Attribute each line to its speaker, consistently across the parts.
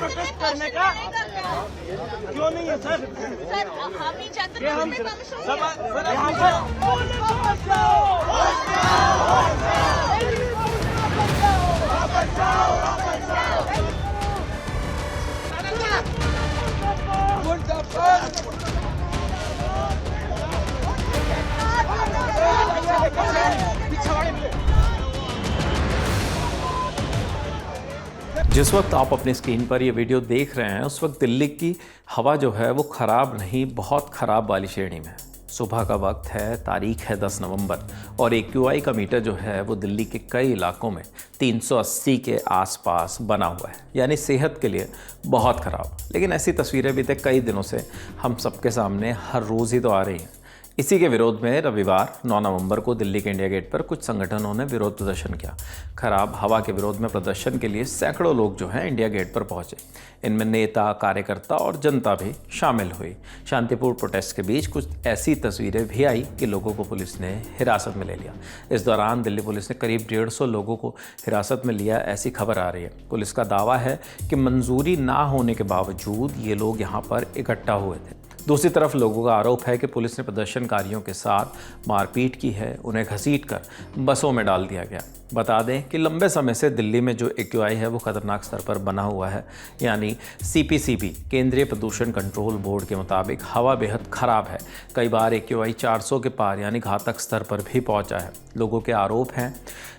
Speaker 1: Protest करने का क्यों नहीं है सर?
Speaker 2: सर हम नहीं चाहते
Speaker 1: कि हम
Speaker 2: सर
Speaker 1: यहाँ पर
Speaker 3: जिस वक्त आप अपनी स्क्रीन पर ये वीडियो देख रहे हैं उस वक्त दिल्ली की हवा जो है वो ख़राब नहीं, बहुत ख़राब वाली श्रेणी में है। सुबह का वक्त है, तारीख है 10 नवंबर और AQI का मीटर जो है वो दिल्ली के कई इलाकों में 380 के आसपास बना हुआ है, यानी सेहत के लिए बहुत ख़राब। लेकिन ऐसी तस्वीरें बीते कई दिनों से हम सबके सामने हर रोज़ ही तो आ रही हैं। इसी के विरोध में रविवार 9 नवंबर को दिल्ली के इंडिया गेट पर कुछ संगठनों ने विरोध प्रदर्शन किया। खराब हवा के विरोध में प्रदर्शन के लिए सैकड़ों लोग जो हैं इंडिया गेट पर पहुंचे। इनमें नेता, कार्यकर्ता और जनता भी शामिल हुई। शांतिपूर्ण प्रोटेस्ट के बीच कुछ ऐसी तस्वीरें भी आई कि लोगों को पुलिस ने हिरासत में ले लिया। इस दौरान दिल्ली पुलिस ने करीब 150 लोगों को हिरासत में लिया, ऐसी खबर आ रही है। पुलिस का दावा है कि मंजूरी ना होने के बावजूद ये लोग यहाँ पर इकट्ठा हुए थे। दूसरी तरफ लोगों का आरोप है कि पुलिस ने प्रदर्शनकारियों के साथ मारपीट की है, उन्हें घसीटकर बसों में डाल दिया गया। बता दें कि लंबे समय से दिल्ली में जो AQI है वो खतरनाक स्तर पर बना हुआ है, यानी CPCB केंद्रीय प्रदूषण कंट्रोल बोर्ड के मुताबिक हवा बेहद ख़राब है। कई बार AQI 400 के पार यानी घातक स्तर पर भी पहुंचा है। लोगों के आरोप हैं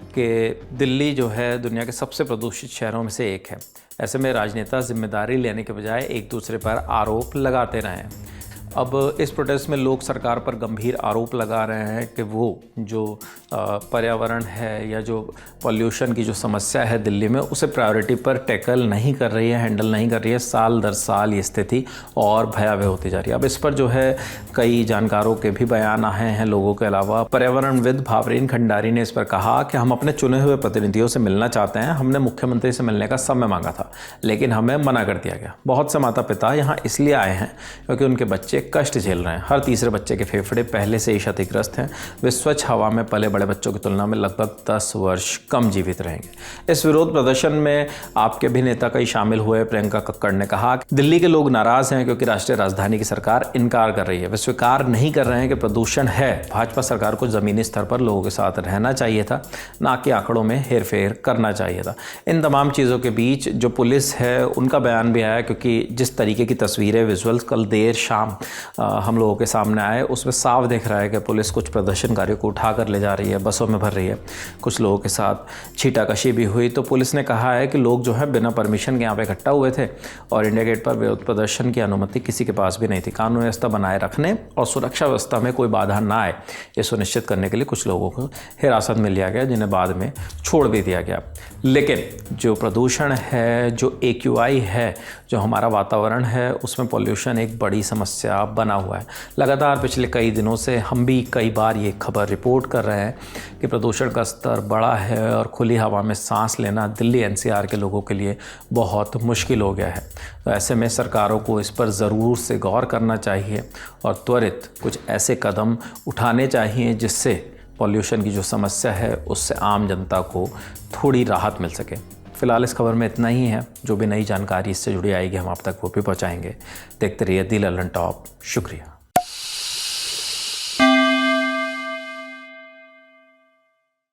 Speaker 3: कि दिल्ली जो है दुनिया के सबसे प्रदूषित शहरों में से एक है। ऐसे में राजनेता जिम्मेदारी लेने के बजाय एक दूसरे पर आरोप लगाते रहे हैं। अब इस प्रोटेस्ट में लोग सरकार पर गंभीर आरोप लगा रहे हैं कि वो जो पर्यावरण है या जो पॉल्यूशन की जो समस्या है दिल्ली में उसे प्रायोरिटी पर टैकल नहीं कर रही है, हैंडल नहीं कर रही है। साल दर साल ये स्थिति और भयावह होती जा रही है। अब इस पर जो है कई जानकारों के भी बयान आए हैं। लोगों के अलावा पर्यावरणविद भावरीन खंडारी ने इस पर कहा कि हम अपने चुने हुए प्रतिनिधियों से मिलना चाहते हैं। हमने मुख्यमंत्री से मिलने का समय मांगा था लेकिन हमें मना कर दिया गया। बहुत से माता पिता यहाँ इसलिए आए हैं क्योंकि उनके बच्चे कष्ट झेल रहे हैं। हर तीसरे बच्चे के फेफड़े पहले से ही क्षतिग्रस्त हैं। वे स्वच्छ हवा में पले बड़े बच्चों की तुलना में लगभग 10 वर्ष कम जीवित रहेंगे। इस विरोध प्रदर्शन में आपके भी नेता कई शामिल हुए। प्रियंका कक्कड़ ने कहा कि दिल्ली के लोग नाराज हैं क्योंकि राष्ट्रीय राजधानी की सरकार इनकार कर रही है। वे स्वीकार नहीं कर रहे हैं कि प्रदूषण है। भाजपा सरकार को जमीनी स्तर पर लोगों के साथ रहना चाहिए था, ना कि आंकड़ों में हेरफेर करना चाहिए था। इन तमाम चीज़ों के बीच जो पुलिस है उनका बयान भी आया, क्योंकि जिस तरीके की तस्वीरें विजुअल्स कल देर शाम हम लोगों के सामने आए उसमें साफ दिख रहा है कि पुलिस कुछ प्रदर्शनकारियों को उठा कर ले जा रही है, बसों में भर रही है। कुछ लोगों के साथ छीटाकशी भी हुई। तो पुलिस ने कहा है कि लोग जो है बिना परमिशन के यहाँ पे इकट्ठा हुए थे और इंडिया गेट पर विरोध प्रदर्शन की अनुमति किसी के पास भी नहीं थी। कानून व्यवस्था बनाए रखने और सुरक्षा व्यवस्था में कोई बाधा ना आए ये सुनिश्चित करने के लिए कुछ लोगों को हिरासत में लिया गया, जिन्हें बाद में छोड़ भी दिया गया। लेकिन जो प्रदूषण है, जो AQI है, जो हमारा वातावरण है, उसमें पॉल्यूशन एक बड़ी समस्या बना हुआ है। लगातार पिछले कई दिनों से हम भी कई बार ये खबर रिपोर्ट कर रहे हैं कि प्रदूषण का स्तर बड़ा है और खुली हवा में सांस लेना दिल्ली NCR के लोगों के लिए बहुत मुश्किल हो गया है। तो ऐसे में सरकारों को इस पर ज़रूर से गौर करना चाहिए और त्वरित कुछ ऐसे कदम उठाने चाहिए जिससे पॉल्यूशन की जो समस्या है उससे आम जनता को थोड़ी राहत मिल सके। फिलहाल इस खबर में इतना ही है। जो भी नई जानकारी इससे जुड़ी आएगी हम आप तक वो भी पहुँचाएंगे। देखते रहिए दी ललन टॉप। शुक्रिया।